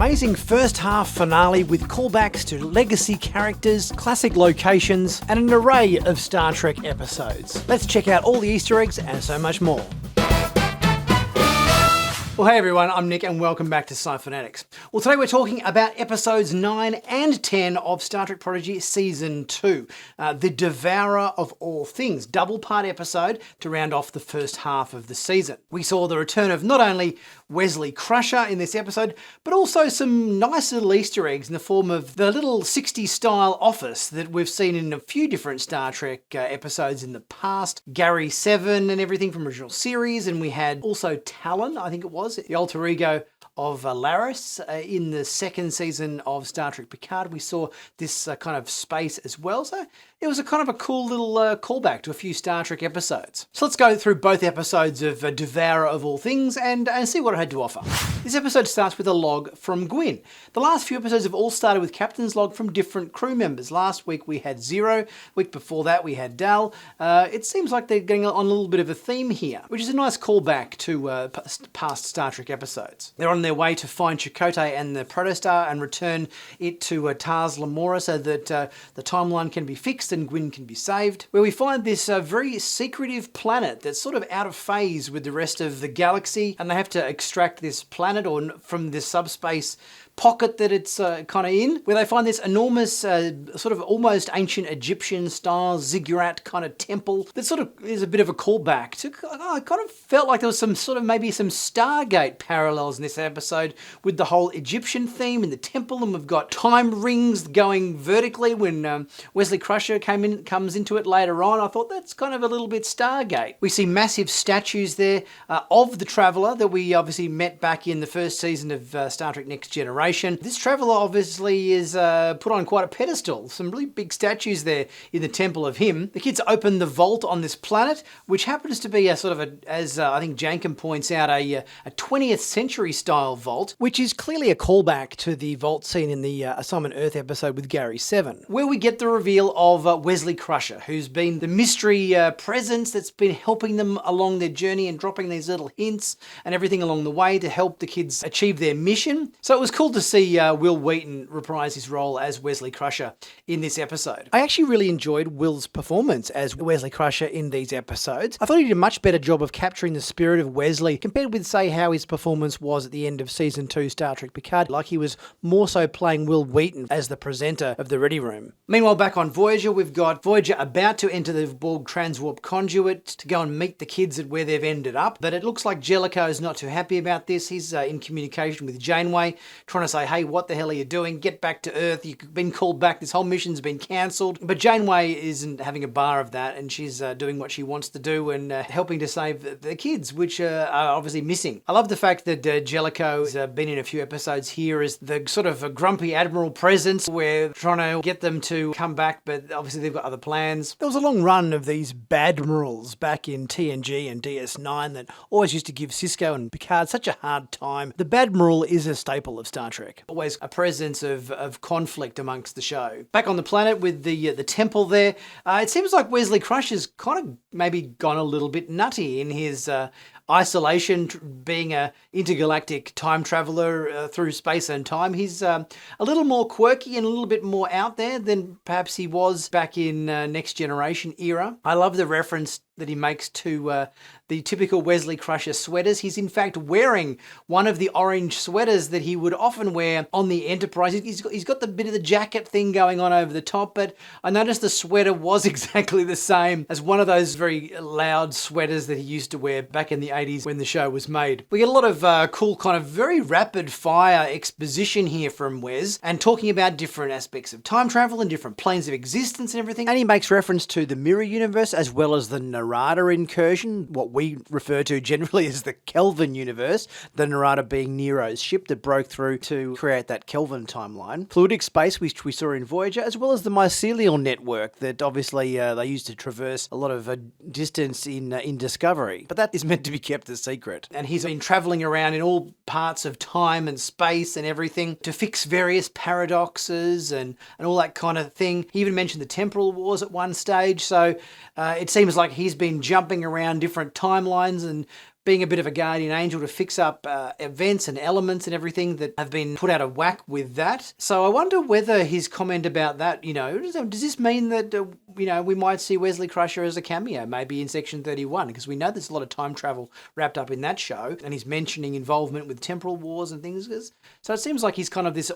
amazing first half finale with callbacks to legacy characters, classic locations, and an array of Star Trek episodes. Let's check out all the Easter eggs and so much more. Well, hey everyone, I'm Nick and welcome back to Sci Fanatics. Well, today we're talking about episodes 9 and 10 of Star Trek Prodigy Season 2, The Devourer of All Things, double-part episode to round off the first half of the season. We saw the return of not only Wesley Crusher in this episode, but also some nice little Easter eggs in the form of the little 60s-style office that we've seen in a few different Star Trek episodes in the past. Gary Seven and everything from original series, and we had also Talon, I think it was, the alter ego of Laris. In the second season of Star Trek Picard, we saw this kind of space as well. So it was a kind of a cool little callback to a few Star Trek episodes. So let's go through both episodes of Devourer of All Things and see what it had to offer. This episode starts with a log from Gwyn. The last few episodes have all started with Captain's log from different crew members. Last week we had Zero. Week before that we had Dal. It seems like they're getting on a little bit of a theme here, which is a nice callback to past Star Trek episodes. They're on their way to find Chakotay and the Protostar and return it to Tars Lamora so that the timeline can be fixed and Gwyn can be saved, where we find this very secretive planet that's sort of out of phase with the rest of the galaxy, and they have to extract this planet or from this subspace pocket that it's kind of in, where they find this enormous sort of almost ancient Egyptian style ziggurat kind of temple that sort of is a bit of a callback to, I kind of felt like there was some sort of maybe some Stargate parallels in this episode with the whole Egyptian theme in the temple, and we've got time rings going vertically when Wesley Crusher comes into it later on. I thought that's kind of a little bit Stargate. We see massive statues there of the Traveller that we obviously met back in the first season of Star Trek Next Generation. This Traveller obviously is put on quite a pedestal. Some really big statues there in the temple of him. The kids open the vault on this planet, which happens to be a sort of as I think Jankum points out, a 20th century style vault, which is clearly a callback to the vault scene in the Assignment Earth episode with Gary Seven, where we get the reveal of Wesley Crusher, who's been the mystery presence that's been helping them along their journey and dropping these little hints and everything along the way to help the kids achieve their mission. So it was cool to see Wil Wheaton reprise his role as Wesley Crusher in this episode. I actually really enjoyed Will's performance as Wesley Crusher in these episodes. I thought he did a much better job of capturing the spirit of Wesley compared with, say, how his performance was at the end of Season 2 Star Trek Picard, like he was more so playing Wil Wheaton as the presenter of the Ready Room. Meanwhile, back on Voyager, we've got Voyager about to enter the Borg transwarp conduit to go and meet the kids at where they've ended up, but it looks like Jellicoe is not too happy about this. He's in communication with Janeway, trying to say, hey, what the hell are you doing? Get back to Earth. You've been called back. This whole mission's been cancelled. But Janeway isn't having a bar of that, and she's doing what she wants to do and helping to save the kids, which are obviously missing. I love the fact that Jellicoe has been in a few episodes here as the sort of a grumpy admiral presence. We're trying to get them to come back, but obviously they've got other plans. There was a long run of these badmirals back in TNG and DS9 that always used to give Sisko and Picard such a hard time. The badmiral is a staple of Star Trek. Always a presence of conflict amongst the show. Back on the planet with the temple there, it seems like Wesley Crusher's kind of maybe gone a little bit nutty in his isolation, being a intergalactic time traveler through space and time. He's a little more quirky and a little bit more out there than perhaps he was back in Next Generation era. I love the reference that he makes to the typical Wesley Crusher sweaters. He's in fact wearing one of the orange sweaters that he would often wear on the Enterprise. He's got the bit of the jacket thing going on over the top, but I noticed the sweater was exactly the same as one of those very loud sweaters that he used to wear back in the 80s when the show was made. We get a lot of cool kind of very rapid fire exposition here from Wes, and talking about different aspects of time travel and different planes of existence and everything. And he makes reference to the Mirror Universe as well as the Narada incursion, what we refer to generally as the Kelvin universe, the Narada being Nero's ship that broke through to create that Kelvin timeline. Fluidic space, which we saw in Voyager, as well as the mycelial network that obviously they used to traverse a lot of distance in Discovery. But that is meant to be kept a secret. And he's been travelling around in all parts of time and space and everything to fix various paradoxes and all that kind of thing. He even mentioned the temporal wars at one stage, so it seems like he's been jumping around different timelines and being a bit of a guardian angel to fix up events and elements and everything that have been put out of whack with that. So I wonder whether his comment about that, does this mean that, we might see Wesley Crusher as a cameo, maybe in Section 31, because we know there's a lot of time travel wrapped up in that show, and he's mentioning involvement with temporal wars and things. So it seems like he's kind of this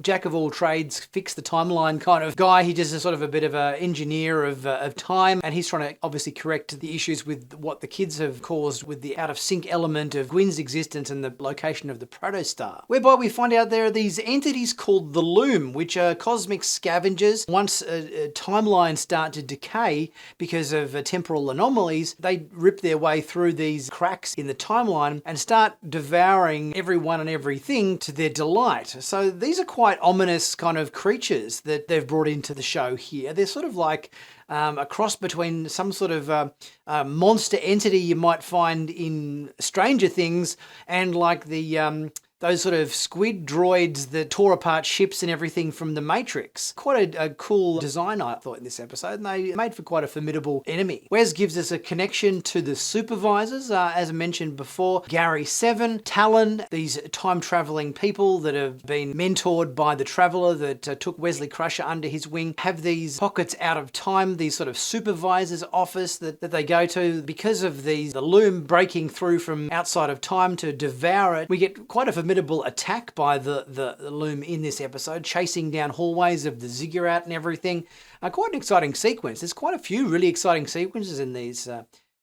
jack of all trades, fix the timeline kind of guy. He just is sort of a bit of an engineer of time, and he's trying to obviously correct the issues with what the kids have caused with the out of sync element of Gwyn's existence and the location of the protostar, whereby we find out there are these entities called the Loom, which are cosmic scavengers. Once timelines start to decay because of temporal anomalies, they rip their way through these cracks in the timeline and start devouring everyone and everything to their delight. So these are quite ominous kind of creatures that they've brought into the show here. They're sort of like a cross between some sort of monster entity you might find in Stranger Things and like the those sort of squid droids that tore apart ships and everything from the Matrix. Quite a cool design, I thought, in this episode, and they made for quite a formidable enemy. Wes gives us a connection to the supervisors, as I mentioned before, Gary 7, Talon, these time-traveling people that have been mentored by the Traveller that took Wesley Crusher under his wing, have these pockets out of time, these sort of supervisors' office that they go to. Because of the Loom breaking through from outside of time to devour it, we get quite a formidable attack by the Loom in this episode, chasing down hallways of the ziggurat and everything. Quite an exciting sequence. There's quite a few really exciting sequences in these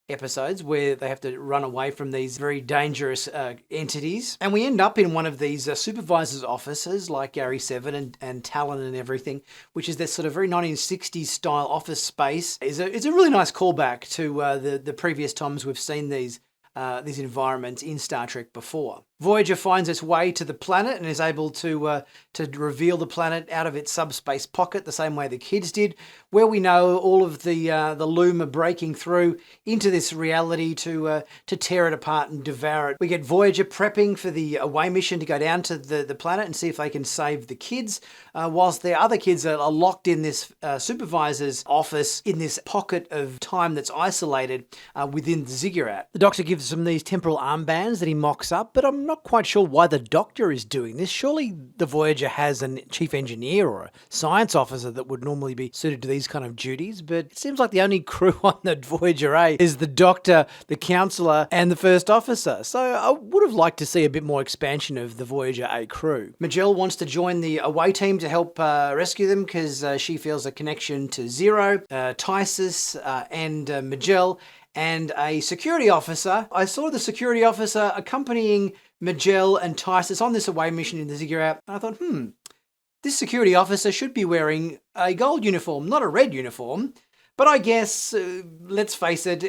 episodes where they have to run away from these very dangerous entities. And we end up in one of these supervisors' offices like Gary 7 and Talon and everything, which is this sort of very 1960s style office space. It's a really nice callback to the previous times we've seen these environments in Star Trek before. Voyager finds its way to the planet and is able to reveal the planet out of its subspace pocket the same way the kids did, where we know all of the Loom are breaking through into this reality to tear it apart and devour it. We get Voyager prepping for the away mission to go down to the planet and see if they can save the kids, whilst the other kids are locked in this supervisor's office in this pocket of time that's isolated within the ziggurat. The Doctor gives them these temporal armbands that he mocks up, but I'm not quite sure why the Doctor is doing this. Surely the Voyager has a chief engineer or a science officer that would normally be suited to these kind of duties, but it seems like the only crew on the Voyager A is the Doctor, the Counselor, and the First Officer. So I would have liked to see a bit more expansion of the Voyager A crew. Majel wants to join the away team to help rescue them because she feels a connection to Zero, Tysus, and Majel, and a security officer. I saw the security officer accompanying Majel and Tysus on this away mission in the ziggurat, and I thought, this security officer should be wearing a gold uniform, not a red uniform. But I guess, let's face it,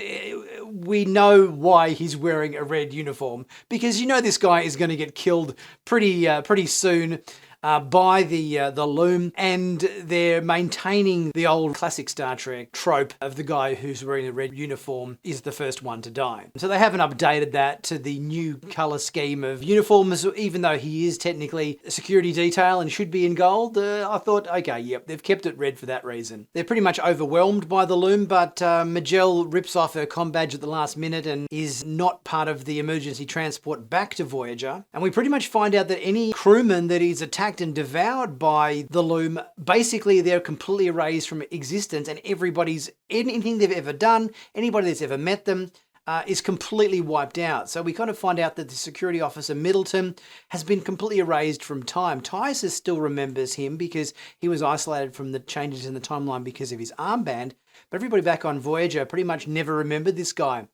we know why he's wearing a red uniform, because this guy is going to get killed pretty soon. By the Loom, and they're maintaining the old classic Star Trek trope of the guy who's wearing the red uniform is the first one to die. So they haven't updated that to the new colour scheme of uniforms, even though he is technically a security detail and should be in gold. I thought, okay, yep, they've kept it red for that reason. They're pretty much overwhelmed by the Loom, but Majel rips off her comm badge at the last minute and is not part of the emergency transport back to Voyager. And we pretty much find out that any crewman that is attacked and devoured by the Loom, basically they're completely erased from existence, and anything they've ever done, anybody that's ever met them, is completely wiped out. So we kind of find out that the security officer Middleton has been completely erased from time. Tysus still remembers him because he was isolated from the changes in the timeline because of his armband, but everybody back on Voyager pretty much never remembered this guy.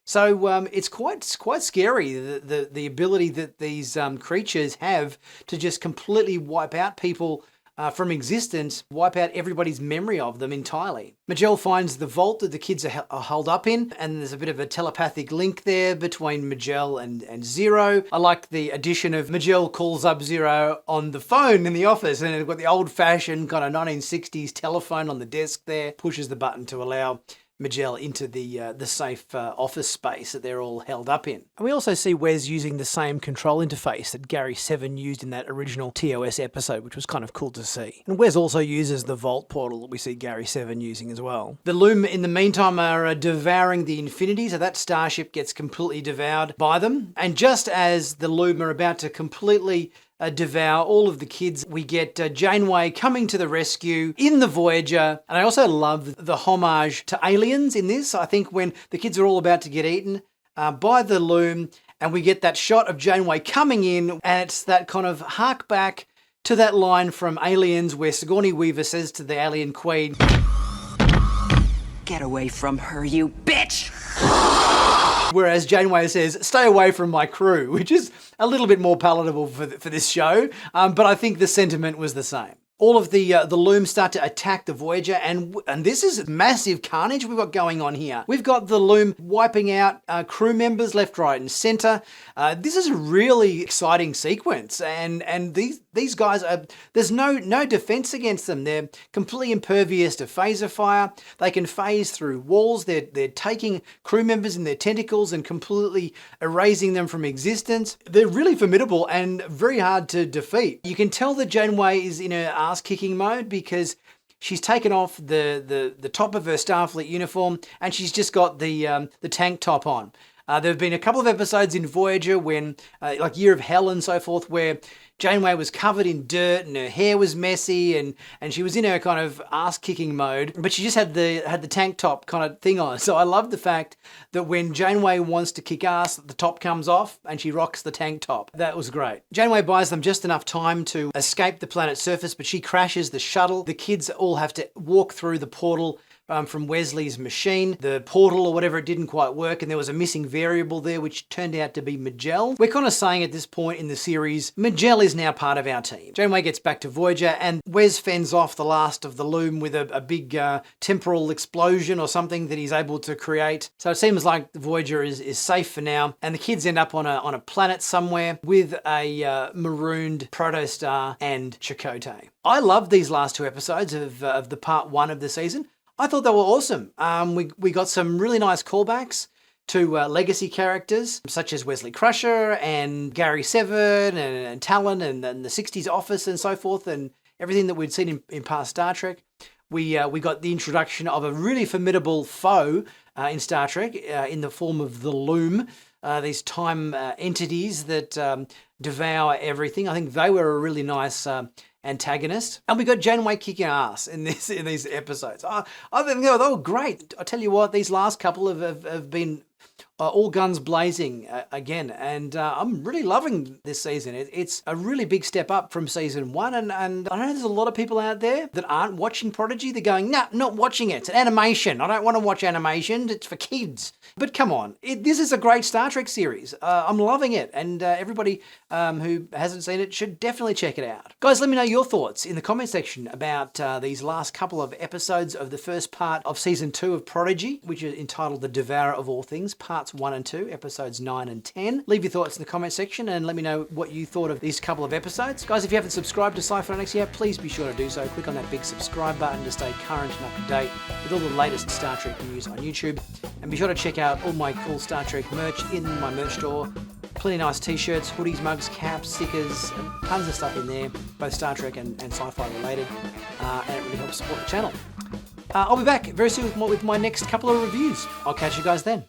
So it's quite scary, the ability that these creatures have to just completely wipe out people from existence, wipe out everybody's memory of them entirely. Majel finds the vault that the kids are held up in, and there's a bit of a telepathic link there between Majel and Zero. I like the addition of Majel calls up Zero on the phone in the office, and they've got the old-fashioned kind of 1960s telephone on the desk there, pushes the button to allow Majel into the safe office space that they're all held up in. And we also see Wes using the same control interface that Gary Seven used in that original TOS episode, which was kind of cool to see. And Wes also uses the Vault portal that we see Gary Seven using as well. The Loom, in the meantime, are devouring the Infinity, so that starship gets completely devoured by them. And just as the Loom are about to completely devour all of the kids, we get Janeway coming to the rescue in the Voyager. And I also love the homage to Aliens in this. I think when the kids are all about to get eaten by the Loom, and we get that shot of Janeway coming in, and it's that kind of hark back to that line from Aliens where Sigourney Weaver says to the alien queen, "Get away from her, you bitch!" Whereas Janeway says, "Stay away from my crew," which is a little bit more palatable for this show, but I think the sentiment was the same. All of the Loom start to attack the Voyager, and this is massive carnage we've got going on here. We've got the Loom wiping out crew members left, right, and center. This is a really exciting sequence, and these guys are, there's no defense against them. They're completely impervious to phaser fire. They can phase through walls. They're taking crew members in their tentacles and completely erasing them from existence. They're really formidable and very hard to defeat. You can tell that Janeway is in her ass-kicking mode because she's taken off the top of her Starfleet uniform and she's just got the tank top on. There have been a couple of episodes in Voyager when, like Year of Hell and so forth, where Janeway was covered in dirt and her hair was messy and she was in her kind of ass-kicking mode, but she just had the tank top kind of thing on. So I love the fact that when Janeway wants to kick ass, the top comes off and she rocks the tank top. That was great. Janeway buys them just enough time to escape the planet's surface, but she crashes the shuttle. The kids all have to walk through the portal from Wesley's machine. The portal or whatever, it didn't quite work, and there was a missing variable there, which turned out to be Majel. We're kind of saying at this point in the series, Majel is now part of our team. Janeway gets back to Voyager, and Wes fends off the last of the Loom with a big temporal explosion or something that he's able to create. So it seems like the Voyager is safe for now, and the kids end up on a planet somewhere with a marooned protostar and Chakotay. I love these last two episodes of the part one of the season. I thought they were awesome. We got some really nice callbacks to legacy characters such as Wesley Crusher and Gary Seven and Talon and the 60s Office and so forth, and everything that we'd seen in past Star Trek. We got the introduction of a really formidable foe in Star Trek in the form of the Loom, these time entities that devour everything. I think they were a really nice antagonist, and we got Janeway kicking ass in these episodes. I think they were great. I tell you what, these last couple have been all guns blazing again, and I'm really loving this season. It's a really big step up from season one, and I know there's a lot of people out there that aren't watching Prodigy. They're going, nah, not watching it. It's an animation. I don't want to watch animation. It's for kids. But come on, this is a great Star Trek series. I'm loving it, and everybody who hasn't seen it should definitely check it out. Guys, let me know your thoughts in the comment section about these last couple of episodes of the first part of season 2 of Prodigy, which is entitled The Devourer of All Things, parts 1 and 2, episodes 9 and 10. Leave your thoughts in the comment section and let me know what you thought of these couple of episodes. Guys, if you haven't subscribed to Sci-Fanatics yet, please be sure to do so. Click on that big subscribe button to stay current and up to date with all the latest Star Trek news on YouTube. And be sure to check out all my cool Star Trek merch in my merch store. Plenty of nice t-shirts, hoodies, mugs, caps, stickers, and tons of stuff in there, both Star Trek and sci-fi related, and it really helps support the channel. I'll be back very soon with my next couple of reviews. I'll catch you guys then.